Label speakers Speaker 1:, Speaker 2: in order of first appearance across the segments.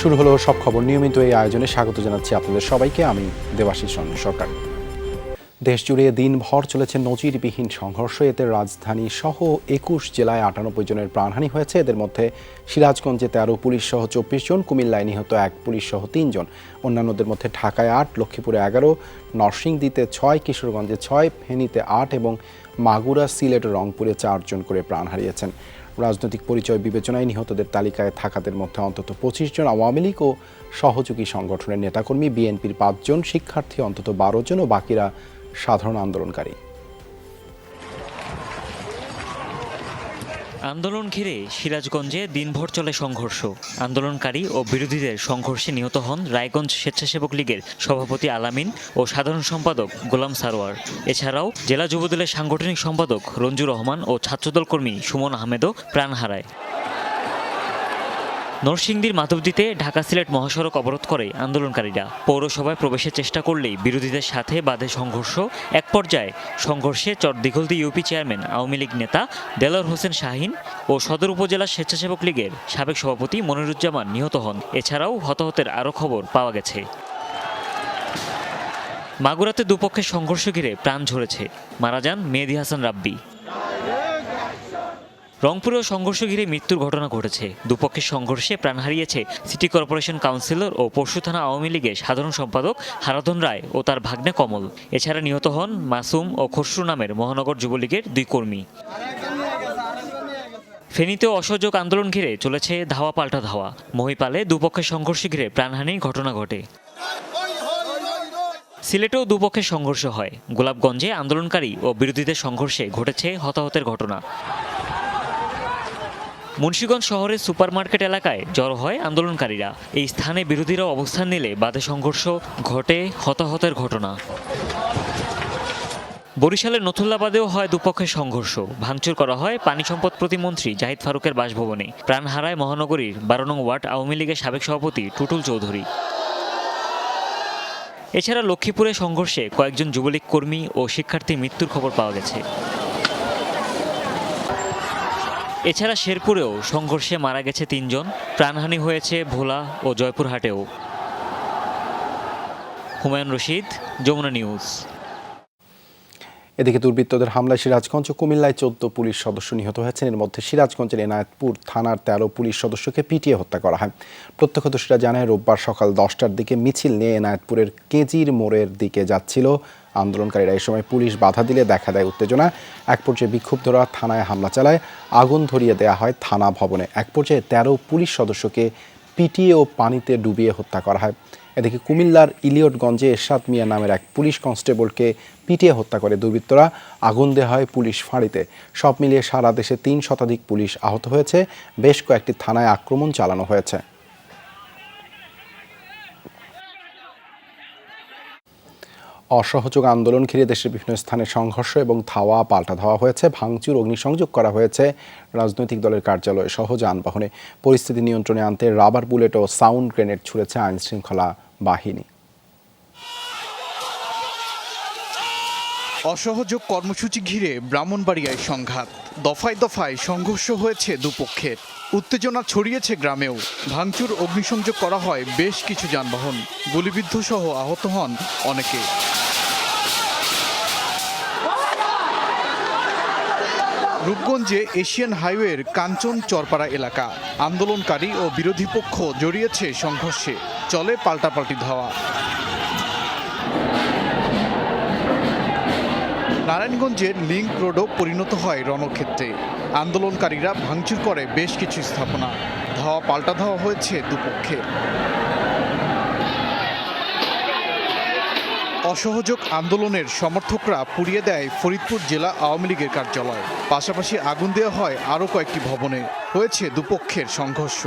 Speaker 1: শুরু হলো সব খবর। নিয়মিত এই আয়োজনে স্বাগত জানাচ্ছি আপনাদের সবাইকে। আমি দেবাশিস রঞ্জন সরকার। দেশ জুড়ে দিনভর চলেছে নজিরবিহীন সংঘর্ষ। এতে রাজধানী সহ ২১ জেলায় ৯৮ জনের প্রাণহানি হয়েছে। এদের মধ্যে সিরাজগঞ্জে ১৩, পুলিশ সহ ২৪ জন, কুমিল্লায় নিহত ১, পুলিশ সহ ৩ জন। অন্যান্যদের মধ্যে ঢাকায় ৮, লক্ষ্মীপুরে ১১, নরসিংদীতে ৬, কিশোরগঞ্জে ৬, ফেনীতে ৮ এবং মাগুরা, সিলেট, রংপুরে ৪ জন করে প্রাণ হারিয়েছেন। রাজনৈতিক পরিচয় বিবেচনায় নিহতদের তালিকায় থাকাদের মধ্যে অন্তত ২৫ জন আওয়ামী লীগ ও সহযোগী সংগঠনের নেতাকর্মী, বিএনপির ৫ জন, শিক্ষার্থী অন্তত ১২ জন ও বাকিরা সাধারণ আন্দোলনকারী।
Speaker 2: আন্দোলন ঘিরে সিরাজগঞ্জে দিনভর চলে সংঘর্ষ। আন্দোলনকারী ও বিরোধীদের সংঘর্ষে নিহত হন রায়গঞ্জ স্বেচ্ছাসেবক লীগের সভাপতি আলামিন ও সাধারণ সম্পাদক গোলাম সারোয়ার। এছাড়াও জেলা যুবদলের সাংগঠনিক সম্পাদক রঞ্জু রহমান ও ছাত্রদল কর্মী সুমন আহমেদও প্রাণ হারায়। নরসিংদীর মাধবদীতে ঢাকা সিলেট মহাসড়ক অবরোধ করে আন্দোলনকারীরা। পৌরসভায় প্রবেশের চেষ্টা করলেই বিরোধীদের সাথে বাধে সংঘর্ষ। এক পর্যায়ে সংঘর্ষে চরদিঘলদি ইউপি চেয়ারম্যান আওয়ামী লীগ নেতা দেলোয়ার হোসেন শাহীন ও সদর উপজেলা স্বেচ্ছাসেবক লীগের সাবেক সভাপতি মনিরুজ্জামান নিহত হন। এছাড়াও হতাহতের আরও খবর পাওয়া গেছে। মাগুরাতে দুপক্ষের সংঘর্ষ ঘিরে প্রাণ ঝরেছে। মারা যান মেহেদী হাসান রাব্বি। রংপুরেও সংঘর্ষ ঘিরে মৃত্যুর ঘটনা ঘটেছে। দুপক্ষের সংঘর্ষে প্রাণ হারিয়েছে সিটি কর্পোরেশন কাউন্সিলর ও পরশু থানা আওয়ামী লীগের সাধারণ সম্পাদক হারাধন রায় ও তার ভাগ্নে কমল। এছাড়া নিহত হন মাসুম ও খসরু নামের মহানগর যুবলীগের ২ কর্মী। ফেনীতেও অসহযোগ আন্দোলন ঘিরে চলেছে ধাওয়া পাল্টা ধাওয়া। মহিপালে দুপক্ষের সংঘর্ষ ঘিরে প্রাণহানির ঘটনা ঘটে। সিলেটেও দুপক্ষের সংঘর্ষ হয়। গোলাপগঞ্জে আন্দোলনকারী ও বিরোধীদের সংঘর্ষে ঘটেছে হতাহতের ঘটনা। মুন্সিগঞ্জ শহরের সুপারমার্কেট এলাকায় জড়ো হয় আন্দোলনকারীরা। এই স্থানে বিরোধীরা অবস্থান নিলে বাধে সংঘর্ষ ঘটে, হতাহতের ঘটনা। বরিশালের নথুল্লাবাদেও হয় দুপক্ষের সংঘর্ষ। ভাঙচুর করা হয় পানি সম্পদ প্রতিমন্ত্রী জাহিদ ফারুকের বাসভবনে। প্রাণ হারায় মহানগরীর ১২ নং ওয়ার্ড আওয়ামী লীগের সাবেক সভাপতি টুটুল চৌধুরী। এছাড়া লক্ষ্মীপুরে সংঘর্ষে কয়েকজন যুবলীগ কর্মী ও শিক্ষার্থীর মৃত্যুর খবর পাওয়া গেছে। এছাড়া শেরপুরেও সংঘর্ষে মারা গেছে ৩ জন। প্রাণহানি হয়েছে ভোলা ও জয়পুরহাটেও। হুমায়ুন রশিদ, যমুনা নিউজ।
Speaker 1: এদিকে দুর্বৃত্তদের হামলায় সিরাজগঞ্জ ও কুমিল্লায় ১৪ পুলিশ সদস্য নিহত হয়েছেন। এর মধ্যে সিরাজগঞ্জের এনায়েতপুর থানার ১৩ পুলিশ সদস্যকে পিটিয়ে হত্যা করা হয়। প্রত্যক্ষদর্শীরা জানায়, রোববার সকাল ১০টার দিকে মিছিল নিয়ে এনায়েতপুরের কেজির মোড়ের দিকে যাচ্ছিল আন্দোলনকারীরা। এই সময় পুলিশ বাধা দিলে দেখা দেয় উত্তেজনা। এক পর্যায়ে বিক্ষুব্ধরা থানায় হামলা চালায়। আগুন ধরিয়ে দেওয়া হয় থানা ভবনে। এক পর্যায়ে ১৩ পুলিশ সদস্যকে পিটিয়ে ও পানিতে ডুবিয়ে হত্যা করা হয়। এদিকে কুমিল্লার ইলিয়টগঞ্জে এরশাদ মিয়া নামের এক পুলিশ কনস্টেবলকে পিটিয়ে হত্যা করে দুর্বৃত্তরা। আগুন দেওয়া হয় পুলিশ ফাঁড়িতে। সব মিলিয়ে সারা দেশে ৩ শতাধিক পুলিশ আহত হয়েছে। বেশ কয়েকটি থানায় আক্রমণ চালানো হয়েছে। অসহযোগ আন্দোলন ঘিরে দেশের বিভিন্ন স্থানে সংঘর্ষ এবং ধাওয়া পাল্টা ধাওয়া হয়েছে। ভাঙচুর, অগ্নিসংযোগ করা হয়েছে রাজনৈতিক দলের কার্যালয় সহ যানবাহনে। পরিস্থিতি নিয়ন্ত্রণে আনতে রাবার বুলেট ও সাউন্ড গ্রেনেড ছুড়েছে আইনশৃঙ্খলা বাহিনী।
Speaker 3: অসহযোগ কর্মসূচি ঘিরে ব্রাহ্মণবাড়িয়ায় সংঘাত। দফায় দফায় সংঘর্ষ হয়েছে দুপক্ষের। উত্তেজনা ছড়িয়েছে গ্রামেও। ভাঙচুর, অগ্নিসংযোগ করা হয় বেশ কিছু যানবাহন। গুলিবিদ্ধ সহ আহত হন অনেকে। রূপগঞ্জে এশিয়ান হাইওয়ের কাঞ্চন চরপাড়া এলাকা। আন্দোলনকারী ও বিরোধী পক্ষ জড়িয়েছে সংঘর্ষে। চলে পাল্টাপাল্টি ধাওয়া। নারায়ণগঞ্জের লিংক রোডও পরিণত হয় রণক্ষেত্রে। আন্দোলনকারীরা ভাঙচুর করে বেশ কিছু স্থাপনা। ধাওয়া পাল্টা ধাওয়া হয়েছে দুপক্ষে। অসহযোগ আন্দোলনের সমর্থকরা পুড়িয়ে দেয় ফরিদপুর জেলা আওয়ামী লীগের কার্যালয়। পাশাপাশি আগুন দেওয়া হয় আরও কয়েকটি ভবনে। হয়েছে দুপক্ষের সংঘর্ষ।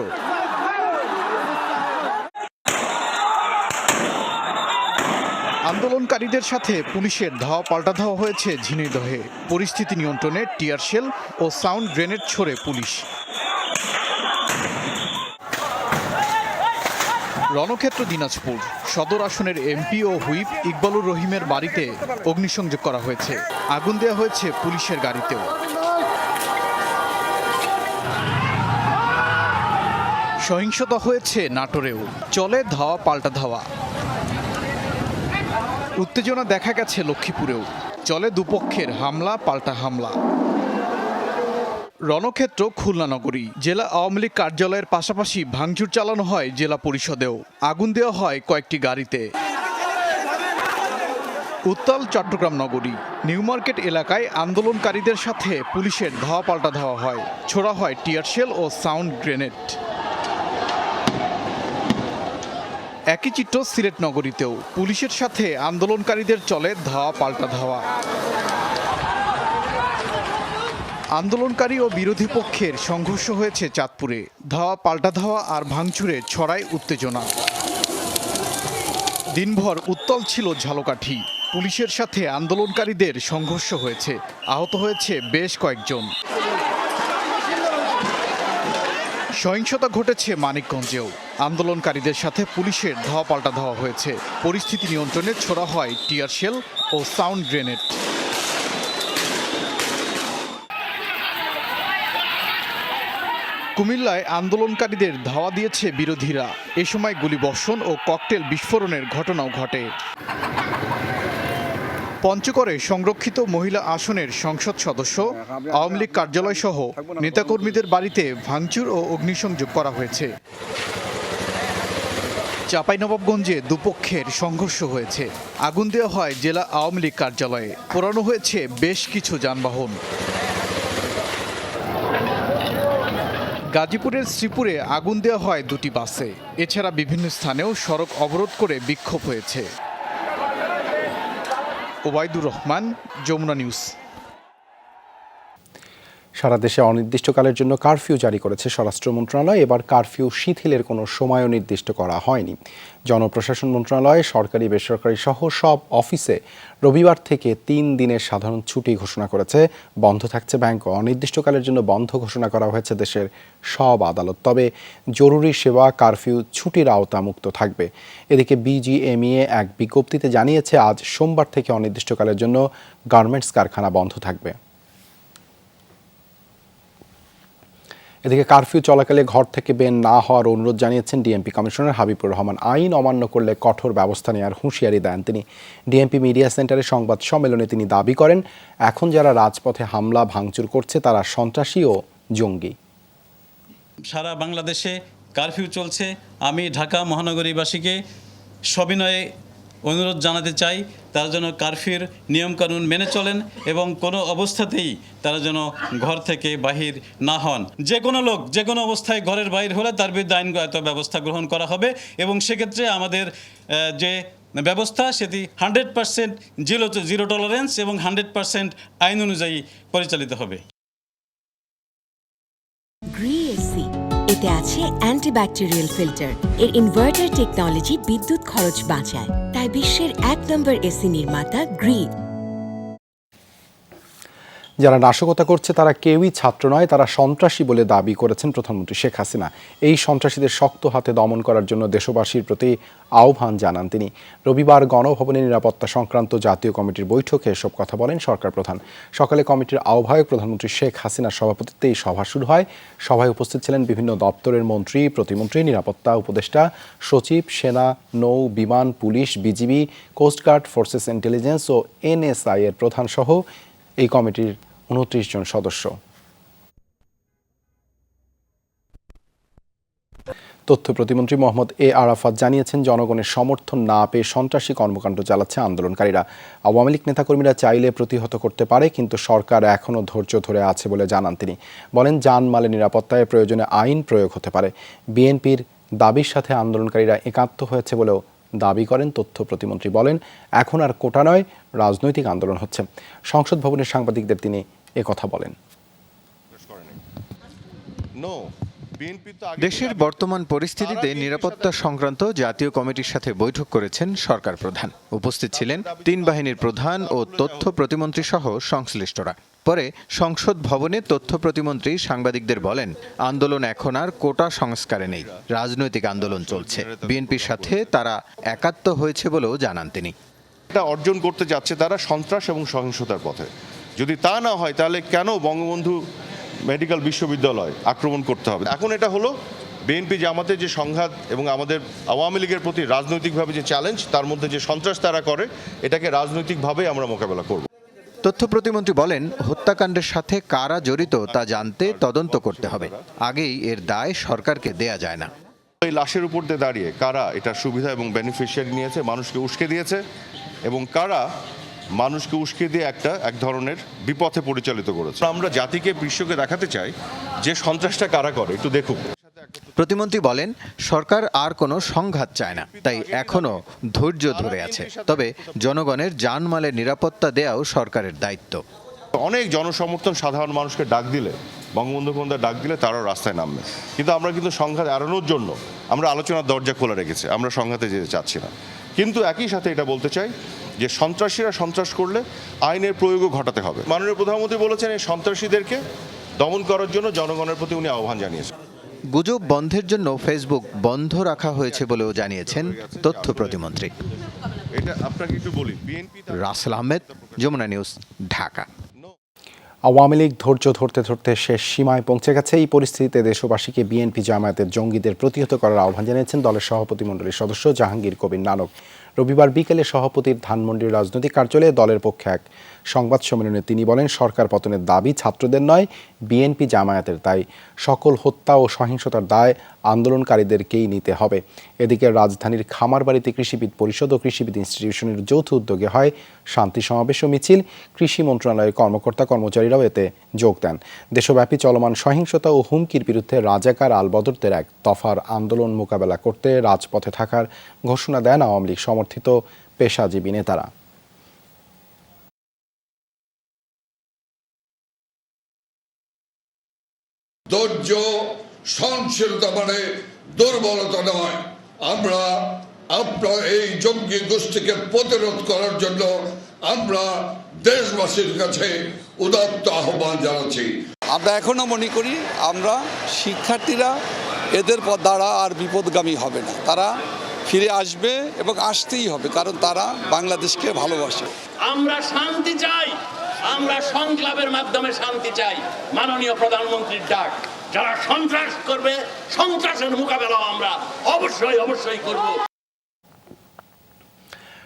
Speaker 3: আন্দোলনকারীদের সাথে পুলিশের ধাওয়া পাল্টা ধাওয়া হয়েছে ঝিনাইদহে। পরিস্থিতি নিয়ন্ত্রণে টিয়ার শেল ও সাউন্ড গ্রেনেড ছোড়ে পুলিশ। রণক্ষেত্র দিনাজপুর সদর আসনের এমপি ও হুইপ ইকবালুর রহিমের বাড়িতে অগ্নিসংযোগ করা হয়েছে। আগুন দেওয়া হয়েছে পুলিশের গাড়িতেও। সহিংসতা হয়েছে নাটোরেও, চলে ধাওয়া পাল্টা ধাওয়া। উত্তেজনা দেখা গেছে লক্ষ্মীপুরেও, চলে দুপক্ষের হামলা পাল্টা হামলা। রণক্ষেত্র খুলনা নগরী, জেলা আওয়ামী লীগ কার্যালয়ের পাশাপাশি ভাঙচুর চালানো হয় জেলা পরিষদেও, আগুন দেওয়া হয় কয়েকটি গাড়িতে। উত্তাল চট্টগ্রাম নগরী, নিউ মার্কেট এলাকায় আন্দোলনকারীদের সাথে পুলিশের ধাওয়া পাল্টা ধাওয়া হয়, ছোড়া হয় টিয়ারশেল ও সাউন্ড গ্রেনেড। একই চিত্র সিলেট নগরীতেও, পুলিশের সাথে আন্দোলনকারীদের চলে ধাওয়া পাল্টা ধাওয়া। আন্দোলনকারী ও বিরোধী পক্ষের সংঘর্ষ হয়েছে চাঁদপুরে, ধাওয়া পাল্টা ধাওয়া আর ভাঙচুরে ছড়ায় উত্তেজনা। দিনভর উত্তাল ছিল ঝালকাঠি, পুলিশের সাথে আন্দোলনকারীদের সংঘর্ষ হয়েছে, আহত হয়েছে বেশ কয়েকজন। সহিংসতা ঘটেছে মানিকগঞ্জেও, আন্দোলনকারীদের সাথে পুলিশের ধাওয়া পাল্টা ধাওয়া হয়েছে, পরিস্থিতি নিয়ন্ত্রণে ছোড়া হয় টিয়ারশেল ও সাউন্ড গ্রেনেড। কুমিল্লায় আন্দোলনকারীদের ধাওয়া দিয়েছে বিরোধীরা, এ সময় গুলিবর্ষণ ও ককটেল বিস্ফোরণের ঘটনাও ঘটে। পঞ্চগড়ে সংরক্ষিত মহিলা আসনের সংসদ সদস্য, আওয়ামী লীগ কার্যালয় সহ নেতাকর্মীদের বাড়িতে ভাঙচুর ও অগ্নিসংযোগ করা হয়েছে। চাঁপাইনবাবগঞ্জে দুপক্ষের সংঘর্ষ হয়েছে, আগুন দেওয়া হয় জেলা আওয়ামী লীগ কার্যালয়ে, পোড়ানো হয়েছে বেশ কিছু যানবাহন। গাজীপুরের শ্রীপুরে আগুন দেওয়া হয় দুটি বাসে, এছাড়া বিভিন্ন স্থানেও সড়ক অবরোধ করে বিক্ষোভ হয়েছে। ওবায়দুর রহমান, যমুনা নিউজ।
Speaker 1: সারা দেশে অনির্দিষ্টকালের জন্য কারফিউ জারি করেছে স্বরাষ্ট্র মন্ত্রণালয়। এবার কারফিউ শিথিলের কোনো সময়ও নির্দিষ্ট করা হয়নি। জনপ্রশাসন মন্ত্রণালয় সরকারি বেসরকারি সহ সব অফিসে রবিবার থেকে 3 দিনের সাধারণ ছুটি ঘোষণা করেছে। বন্ধ থাকছে ব্যাংক। অনির্দিষ্টকালের জন্য বন্ধ ঘোষণা করা হয়েছে দেশের সব আদালত। তবে জরুরি সেবা কারফিউ ছুটির আওতামুক্ত থাকবে। এদিকে বিজিএমইএ এক বিজ্ঞপ্তিতে জানিয়েছে আজ সোমবার থেকে অনির্দিষ্টকালের জন্য গার্মেন্টস কারখানা বন্ধ থাকবে। এদিকে কারফিউ চলাকালে ঘর থেকে বের না হওয়ার অনুরোধ জানিয়েছেন ডিএমপি কমিশনার হাবিবুর রহমান। আইন অমান্য করলে কঠোর ব্যবস্থা নেওয়ার হুঁশিয়ারি দেন তিনি। ডিএমপি মিডিয়া সেন্টারে সংবাদ সম্মেলনে তিনি দাবি করেন, এখন যারা রাজপথে হামলা ভাঙচুর করছে তারা সন্ত্রাসী ও জঙ্গি।
Speaker 4: সারা বাংলাদেশে কারফিউ চলছে। আমি ঢাকা মহানগরীবাসীকে সবিনয়ে অনুরোধ জানাতে চাই, তারা যেন কারফিউর নিয়মকানুন মেনে চলেন এবং কোনো অবস্থাতেই তারা যেন ঘর থেকে বাহির না হন। যে কোনো লোক যে কোনো অবস্থায় ঘরের বাইর হলে তার বিরুদ্ধে আইনগত ব্যবস্থা গ্রহণ করা হবে এবং সেক্ষেত্রে আমাদের যে ব্যবস্থা সেটি 100% জিরো টলারেন্স এবং 100% আইন অনুযায়ী পরিচালিত হবে।
Speaker 5: গ্রি-এসি, এতে আছে অ্যান্টিব্যাকটেরিয়াল ফিল্টার। এর ইনভার্টার টেকনোলজি বিদ্যুৎ খরচ বাঁচায়, তাই বিশ্বের 1 নম্বর এসি নির্মাতা গ্রি।
Speaker 1: যারা নাশকতা করছে তারা কেউই ছাত্র নয়, তারা সন্ত্রাসী বলে দাবি করেছেন প্রধানমন্ত্রী শেখ হাসিনা। এই সন্ত্রাসীদের শক্ত হাতে দমন করার জন্য দেশবাসীর প্রতি আহ্বান জানান তিনি। রবিবার গণভবনে নিরাপত্তা সংক্রান্ত জাতীয় কমিটির বৈঠকে এসব কথা বলেন সরকার প্রধান। সকালে কমিটির আহ্বায়ক প্রধানমন্ত্রী শেখ হাসিনার সভাপতিত্বে এই সভা শুরু হয়। সভায় উপস্থিত ছিলেন বিভিন্ন দপ্তরের মন্ত্রী, প্রতিমন্ত্রী, নিরাপত্তা উপদেষ্টা, সচিব, সেনা, নৌ, বিমান, পুলিশ, বিজিবি, কোস্টগার্ড, ফোর্সেস ইন্টেলিজেন্স ও এনএসআই এর প্রধান সহ এই কমিটির 29 জন সদস্য। তথ্য প্রতিমন্ত্রী মোহাম্মদ এ আরাফাত জানিয়েছেন, জনগণের সমর্থন না পেয়ে সন্ত্রাসী কর্মকাণ্ড চালাচ্ছে আন্দোলনকারীরা। আওয়ামী লীগ নেতাকর্মীরা চাইলে প্রতিহত করতে পারে, কিন্তু সরকার এখনও ধৈর্য ধরে আছে বলে জানান তিনি। বলেন, জানমালের নিরাপত্তায় প্রয়োজনে আইন প্রয়োগ হতে পারে। বিএনপির দাবির সাথে আন্দোলনকারীরা একাত্ম হয়েছে বলেও দাবি করেন তথ্য প্রতিমন্ত্রী। বলেন, এখন আর কোটা নয়, রাজনৈতিক আন্দোলন হচ্ছে। সংসদ ভবনের সাংবাদিকদের তিনি একথা বলেন।
Speaker 6: দেশের বর্তমান পরিস্থিতিতে নিরাপত্তা সংক্রান্ত জাতীয় কমিটির সাথে বৈঠক করেছেন সরকার প্রধান। উপস্থিত ছিলেন 3 বাহিনীর প্রধান ও তথ্য প্রতিমন্ত্রী সহ সংশ্লিষ্টরা। পরে সংসদ ভবনে তথ্য প্রতিমন্ত্রী সাংবাদিকদের বলেন, আন্দোলন এখন আর কোটা সংস্কারে নেই, রাজনৈতিক আন্দোলন চলছে। বিএনপির সাথে তারা একাত্ম হয়েছে বলেও জানান তিনি।
Speaker 7: এটা অর্জন করতে যাচ্ছে তারা সন্ত্রাস এবং সহিংসতার পথে। যদি তা না হয় তাহলে কেন বঙ্গবন্ধু মেডিকেল বিশ্ববিদ্যালয় আক্রমণ করতে হবে? এখন এটা হলো বিএনপি জামাতের যে সংঘাত এবং আমাদের আওয়ামী লীগের প্রতি রাজনৈতিকভাবে যে চ্যালেঞ্জ, তার মধ্যে যে সন্ত্রাস তারা করে, এটাকে রাজনৈতিকভাবে আমরা মোকাবেলা করব।
Speaker 6: তথ্য প্রতিমন্ত্রী বলেন, হত্যাকাণ্ডের সাথে কারা জড়িত তা জানতে তদন্ত করতে হবে। আগেই এর দায় সরকারকে দেয়া যায় না।
Speaker 7: এই লাশের উপর দিয়ে দাঁড়িয়ে কারা এটার সুবিধা এবং বেনিফিশিয়ারি নিয়েছে, মানুষকে উস্কে দিয়েছে, এবং কারা মানুষকে উস্কে দিয়ে এক ধরনের বিপথে পরিচালিত করেছে। আমরা জাতিকে, বিশ্বকে দেখাতে চাই যে সন্ত্রাসটা কারা করে, একটু দেখুক।
Speaker 6: প্রতিমন্ত্রী বলেন, সরকার আর কোনো সংঘাত চায় না, তাই এখনো ধৈর্য ধরে আছে। তবে জনগণের জানমালের নিরাপত্তা দেওয়াও সরকারের দায়িত্ব।
Speaker 7: অনেক জনসমর্থন সাধারণ মানুষকে ডাক দিলে, বঙ্গবন্ধু কন্যার ডাক দিলে তারাও রাস্তায় নামবে। কিন্তু আমরা সংঘাত এড়ানোর জন্য আমরা আলোচনার দরজা খোলা রেখেছি, আমরা সংঘাতে যেতে চাচ্ছি না। কিন্তু একই সাথে এটা বলতে চাই যে সন্ত্রাসীরা সন্ত্রাস করলে আইনের প্রয়োগও ঘটাতে হবে। মাননীয় প্রধানমন্ত্রী বলেছেন, এই সন্ত্রাসীদেরকে দমন করার জন্য জনগণের প্রতি উনি আহ্বান জানিয়েছেন।
Speaker 6: গুজব বন্ধের জন্য ফেসবুক বন্ধ রাখা হয়েছে বলেও জানিয়েছেন তথ্য প্রতিমন্ত্রী।
Speaker 7: এটা আপনাকে একটু বলি, বিএনপি
Speaker 6: রাসেল আহমেদ, যমুনা নিউজ, ঢাকা।
Speaker 1: আওয়ামী লীগ ধৈর্য ধরতে ধরতে শেষ সীমায় পৌঁছে গেছে। এই পরিস্থিতিতে দেশবাসীকে বিএনপি জামায়াতের জঙ্গিদের প্রতিহত করার আহ্বান জানিয়েছেন দলের সভাপতিমণ্ডলীর সদস্য জাহাঙ্গীর কবির নানক। রবিবার বিকেলে সভাপতির ধানমন্ডির রাজনৈতিক কার্যালয়ে দলের পক্ষে এক সংবাদ সম্মেলনে তিনি বলেন, সরকার পতনের দাবি ছাত্রদের নয়, বিএনপি জামায়াতের। তাই সকল হত্যা ও সহিংসতার দায় আন্দোলনকারীদেরকেই নিতে হবে। এদিকে রাজধানীর খামারবাড়িতে কৃষিবিদ পরিষদ ও কৃষিবিদ ইনস্টিটিউশনের যৌথ উদ্যোগে হয় শান্তি সমাবেশ ও মিছিল। কৃষি মন্ত্রণালয়ের কর্মকর্তা কর্মচারীরাও এতে যোগ দেন। দেশব্যাপী চলমান সহিংসতা ও হুমকির বিরুদ্ধে রাজাকার আলবদরদের এক দফার আন্দোলন মোকাবেলা করতে রাজপথে থাকার ঘোষণা দেন আওয়ামী লীগ সমর্থিত পেশাজীবী নেতারা।
Speaker 8: ধৈর্য সহনশীলতা মানে দুর্বলতা নয়। আমরা আপনার এই জঙ্গি গোষ্ঠীকে প্রতিরোধ করার জন্য আমরা দেশবাসীর কাছে উদাত্ত আহ্বান জানাচ্ছি।
Speaker 9: আমরা এখনো মনে করি আমরা শিক্ষার্থীরা এদের দ্বারা আর বিপদগামী হবে না, তারা ফিরে আসবে এবং আসতেই হবে, কারণ তারা বাংলাদেশকে ভালোবাসে।
Speaker 10: আমরা শান্তি চাই, আমরা সংলাপের মাধ্যমে শান্তি চাই। মাননীয় প্রধানমন্ত্রীর ডাক, যারা সন্ত্রাস করবে, সন্ত্রাসের মোকাবেলা আমরা অবশ্যই করব।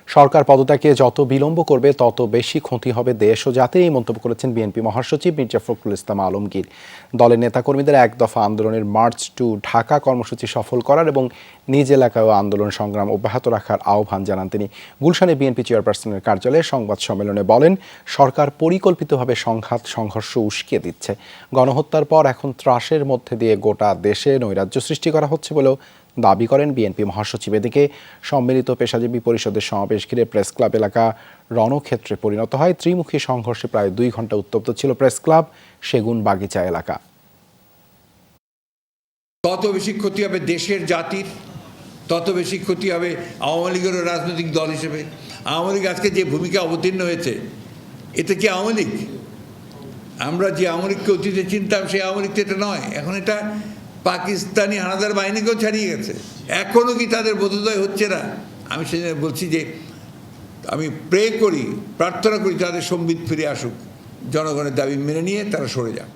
Speaker 1: সরকার পদত্যাগে যত বিলম্ব করবে তত বেশি ক্ষতি হবে দেশ ও জাতির, এই মন্তব্য করেছেন বিএনপি মহাসচিব মির্জা ফখরুল ইসলাম আলমগীর। দলের নেতাকর্মীদের এক দফা আন্দোলনের মার্চ টু ঢাকা কর্মসূচি সফল করার এবং নিজ এলাকায়ও আন্দোলন সংগ্রাম অব্যাহত রাখার আহ্বান জানান তিনি। গুলশানে বিএনপি চেয়ারপারসনের কার্যালয়ে সংবাদ সম্মেলনে বলেন, সরকার পরিকল্পিতভাবে সংঘাত সংঘর্ষ উস্কিয়ে দিচ্ছে। গণহত্যার পর এখন ত্রাসের মধ্যে দিয়ে গোটা দেশে নৈরাজ্য সৃষ্টি করা হচ্ছে বলেও দাবি করেন বিএনপি মহাসচিব। এদিকে সম্মিলিত পেশাজীবী পরিষদের সমাবেশ ঘিরে প্রেস ক্লাব এলাকা রণক্ষেত্রে পরিণত হয়। ত্রিমুখী সংঘর্ষে প্রায় 2 ঘন্টা উত্তপ্ত ছিল প্রেস ক্লাব সেগুন বাগিচা এলাকা।
Speaker 11: তত বেশি ক্ষতি হবে দেশের, জাতির, তত বেশি ক্ষতি হবে আওয়ামী লীগেরও রাজনৈতিক দল হিসেবে। আওয়ামী লীগ আজকে যে ভূমিকা অবতীর্ণ হয়েছে, এটা কি আওয়ামী লীগ? আমরা যে আওয়ামী লীগকে অতীতে চিনতাম সেই আওয়ামী লীগ তো এটা নয়। এখন এটা পাকিস্তানি হানাদার বাহিনীকেও ছাড়িয়ে গেছে। এখনও কি তাদের বোধোদয় হচ্ছে না? আমি সেজন্য বলছি যে আমি প্রে করি, প্রার্থনা করি তাদের সম্বিত ফিরে আসুক, জনগণের দাবি মেনে নিয়ে তারা সরে যাক।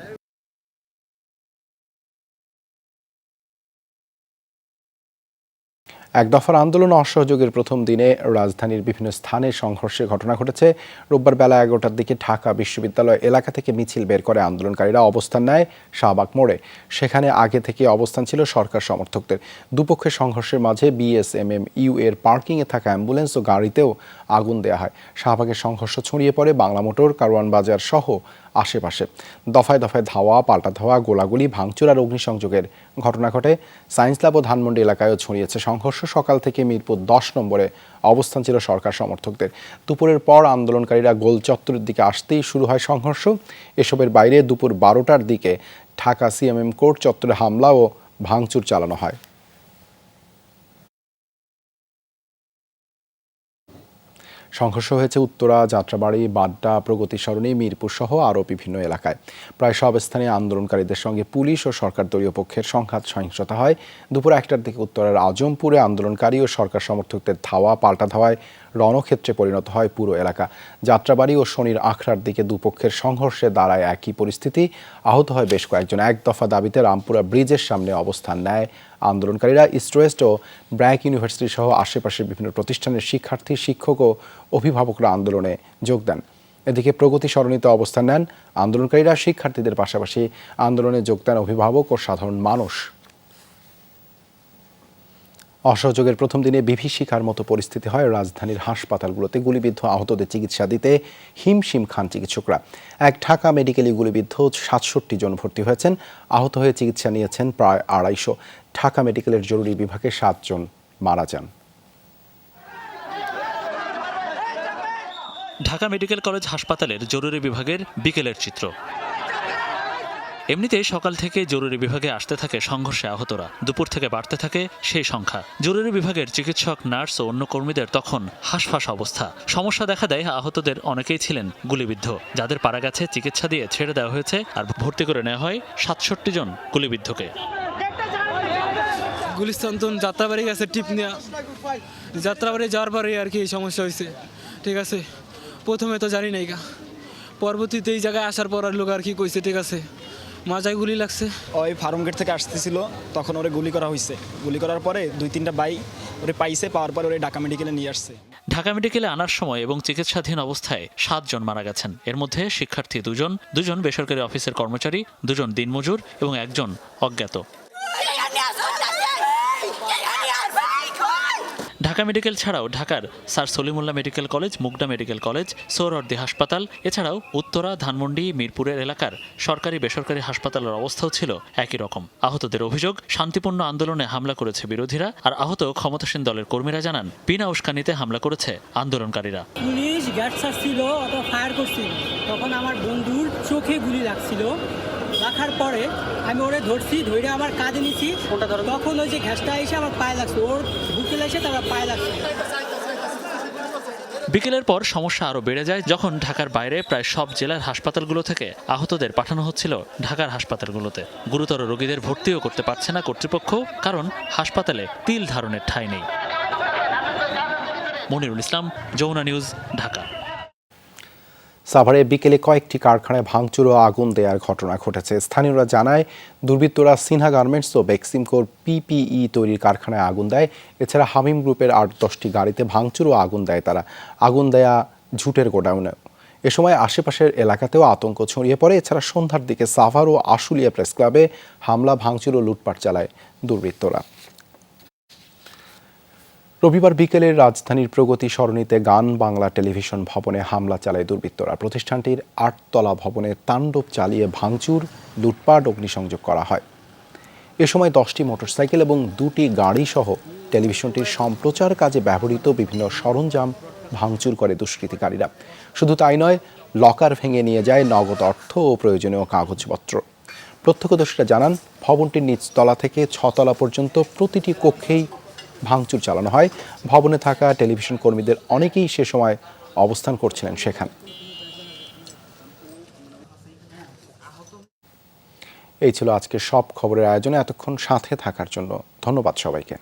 Speaker 1: এক দফার আন্দোলন অসহযোগের প্রথম দিনে রাজধানীর বিভিন্ন স্থানে সংঘর্ষের ঘটনা ঘটেছে। রোববার বেলা 11টার দিকে ঢাকা বিশ্ববিদ্যালয় এলাকা থেকে মিছিল বের করে আন্দোলনকারীরা অবস্থান নেয় শাহবাগ মোড়ে। সেখানে আগে থেকে অবস্থান ছিল সরকার সমর্থকদের। দুপক্ষের সংঘর্ষের মাঝে বিএসএমএমইউ এর পার্কিংয়ে থাকা অ্যাম্বুলেন্স ও গাড়িতেও আগুন দেওয়া হয়। শাহবাগের সংঘর্ষ ছড়িয়ে পড়ে বাংলা মোটর, কারওয়ান বাজার সহ আশেপাশে। দফায় দফায় ধাওয়া, পাল্টা ধাওয়া, গোলাগুলি, ভাঙচুর আর অগ্নিসংযোগের ঘটনা ঘটে। সায়েন্স ল্যাব ও ধানমন্ডি এলাকায়ও ছড়িয়েছে সংঘর্ষ। সকাল থেকে মিরপুর 10 নম্বরে অবস্থান ছিল সরকার সমর্থকদের। দুপুরের পর আন্দোলনকারীরা গোল চত্বরের দিকে আসতেই শুরু হয় সংঘর্ষ। এসবের বাইরে দুপুর 12টার দিকে ঢাকা সিএমএম কোর্ট চত্বরে হামলা ও ভাঙচুর চালানো হয়। সংঘর্ষ হয়েছে উত্তরা, যাত্রাবাড়ি, বাড্ডা, প্রগতি সরণি, মিরপুর সহ আরও বিভিন্ন এলাকায়। প্রায় সব স্থানে আন্দোলনকারীদের সঙ্গে পুলিশ ও সরকার দলীয় পক্ষের সংঘাত সহিংসতা হয়। দুপুর 1টার দিকে উত্তরার আজমপুরে আন্দোলনকারী ও সরকার সমর্থকদের ধাওয়া পাল্টা ধাওয়ায় রণক্ষেত্রে পরিণত হয় পুরো এলাকা। যাত্রাবাড়ি ও শনির আখড়ার দিকে দুপক্ষের সংঘর্ষে দাঁড়ায় একই পরিস্থিতি। আহত হয় বেশ কয়েকজন। এক দফা দাবিতে রামপুরা ব্রিজের সামনে অবস্থান নেয় আন্দোলনকারীরা। ইস্ট ওয়েস্ট ও ব্র্যাক ইউনিভার্সিটি সহ আশেপাশের বিভিন্ন প্রতিষ্ঠানের শিক্ষার্থী, শিক্ষক ও অভিভাবকরা আন্দোলনে যোগ দেন। এদিকে প্রগতি সরণিতে অবস্থান নেন আন্দোলনকারীরা। শিক্ষার্থীদের পাশাপাশি আন্দোলনে যোগ দেন অভিভাবক ও সাধারণ মানুষ। অসহযোগের প্রথম দিনে বিভীষিকার মতো পরিস্থিতি হয় রাজধানীর হাসপাতালগুলোতে। গুলিবিদ্ধ আহতদের চিকিৎসা দিতে হিমশিম খান চিকিৎসকরা। এক ঢাকা মেডিকেলে গুলিবিদ্ধ ৬৭ জন ভর্তি হয়েছেন। আহত হয়ে চিকিৎসা নিয়েছেন প্রায় ২৫০। ঢাকা মেডিকেলের জরুরি বিভাগে ৭ জন মারা যান।
Speaker 12: ঢাকা মেডিকেল কলেজ হাসপাতালের জরুরি বিভাগের বিকেলের চিত্র। এমনিতেই সকাল থেকে জরুরি বিভাগে আসতে থাকে সংঘর্ষে আহতরা। দুপুর থেকে বাড়তে থাকে সেই সংখ্যা। জরুরি বিভাগের চিকিৎসক, নার্স ও অন্য কর্মীদের তখন হাঁসফাঁস অবস্থা। সমস্যা দেখা দেয় আহতদের অনেকেই ছিলেন গুলিবিদ্ধ। যাদের পারা গেছে চিকিৎসা দিয়ে ছেড়ে দেওয়া হয়েছে, আর ভর্তি করে নেওয়া হয় ৬৭ জন গুলিবিদ্ধকে।
Speaker 13: গুলিস্তান যাত্রাবাড়ি গেছে টিপ নেওয়া, যাত্রাবাড়ি যাওয়ার পরে আর কি এই সমস্যা হয়েছে। ঠিক আছে, প্রথমে তো জানি নাই, পরবর্তীতে এই জায়গায় আসার পর আর লোক আর কি কইছে। ঠিক আছে, মাজায় গুলি লাগছে।
Speaker 14: ওই ফার্ম গেট থেকে আসতেছিল, তখন ওরে গুলি করা হয়েছে। গুলি করার পরে ২-৩টা বাই ওরে পাইছে, পাওয়ার পর ওরে ঢাকা মেডিকেলে নিয়ে আসছে।
Speaker 12: ঢাকা মেডিকেলে আনার সময় এবং চিকিৎসাধীন অবস্থায় ৭ জন মারা গেছেন। এর মধ্যে শিক্ষার্থী ২ জন, ২ জন বেসরকারি অফিসের কর্মচারী, ২ জন দিনমজুর এবং ১ জন অজ্ঞাত। ঢাকা মেডিকেল ছাড়াও ঢাকার sir Salimullah medical college, Mugda medical college, Suhrawardy হাসপাতাল, এছাড়াও উত্তরা, ধানমন্ডি, মিরপুরের এলাকার সরকারি বেসরকারি হাসপাতালের অবস্থাও ছিল একই রকম। আহতদের অভিযোগ, শান্তিপূর্ণ আন্দোলনে হামলা করেছে বিরোধীরা। আর আহত ক্ষমতাসীন দলের কর্মীরা জানান, বিনা উস্কানিতে হামলা করেছে আন্দোলনকারীরা।
Speaker 15: পুলিশ গ্যাস ছিল, অথবা ফায়ার করছিল, তখন আমার বন্ধুর চোখে গুলি লাগছিল। রাখার পরে আমি ওরে ধরছি, ধরে আমার কাঁধে নিচ্ছি। তখন ওই যে গ্যাসটা এসে আমার পায়ে লাগছে, ওর বুকে এসে তারপর পায়ে লাগছে।
Speaker 12: বিকেলের পর সমস্যা আরও বেড়ে যায় যখন ঢাকার বাইরে প্রায় সব জেলার হাসপাতালগুলো থেকে আহতদের পাঠানো হচ্ছিল ঢাকার হাসপাতালগুলোতে। গুরুতর রোগীদের ভর্তিও করতে পারছে না কর্তৃপক্ষ, কারণ হাসপাতালে তিল ধারণের ঠাঁই নেই। মনিরুল ইসলাম, যমুনা নিউজ, ঢাকা।
Speaker 1: সাভারে বিকেলে কয়েকটি কারখানায় ভাঙচুর ও আগুন দেওয়ার ঘটনা ঘটেছে। স্থানীয়রা জানায়, দুর্বৃত্তরা সিনহা গার্মেন্টস ও বেক্সিমকোর পিপিই তৈরির কারখানায় আগুন দেয়। এছাড়া হামিম গ্রুপের ৮-১০টি গাড়িতে ভাঙচুর ও আগুন দেয় তারা। আগুন দেয়া ঝুটের গোডাউনে। এ সময় আশেপাশের এলাকাতেও আতঙ্ক ছড়িয়ে পড়ে। এছাড়া সন্ধ্যার দিকে সাভার ও আশুলিয়া প্রেস ক্লাবে হামলা, ভাঙচুর ও লুটপাট চালায় দুর্বৃত্তরা। রবিবার বিকেলে রাজধানীর প্রগতি সরণিতে গান বাংলা টেলিভিশন ভবনে হামলা চালায় দুর্বৃত্তরা। প্রতিষ্ঠানটির ৮তলা ভবনে তাণ্ডব চালিয়ে ভাঙচুর, লুটপাট, অগ্নিসংযোগ করা হয়। এ সময় 10টি মোটরসাইকেল এবং 2টি গাড়ি সহ টেলিভিশনটির সম্প্রচার কাজে ব্যবহৃত বিভিন্ন সরঞ্জাম ভাঙচুর করে দুষ্কৃতিকারীরা। শুধু তাই নয়, লকার ভেঙে নিয়ে যায় নগদ অর্থ ও প্রয়োজনীয় কাগজপত্র। প্রত্যক্ষদর্শীরা জানান, ভবনটির নিচতলা থেকে 6তলা পর্যন্ত প্রতিটি কক্ষেই ভাঙচুর চালানো হয়। ভবনে থাকা টেলিভিশন কর্মীদের অনেকেই সে সময় অবস্থান করছিলেন সেখানে। এই ছিল আজকের সব খবরের আয়োজনে। এতক্ষণ সাথে থাকার জন্য ধন্যবাদ সবাইকে।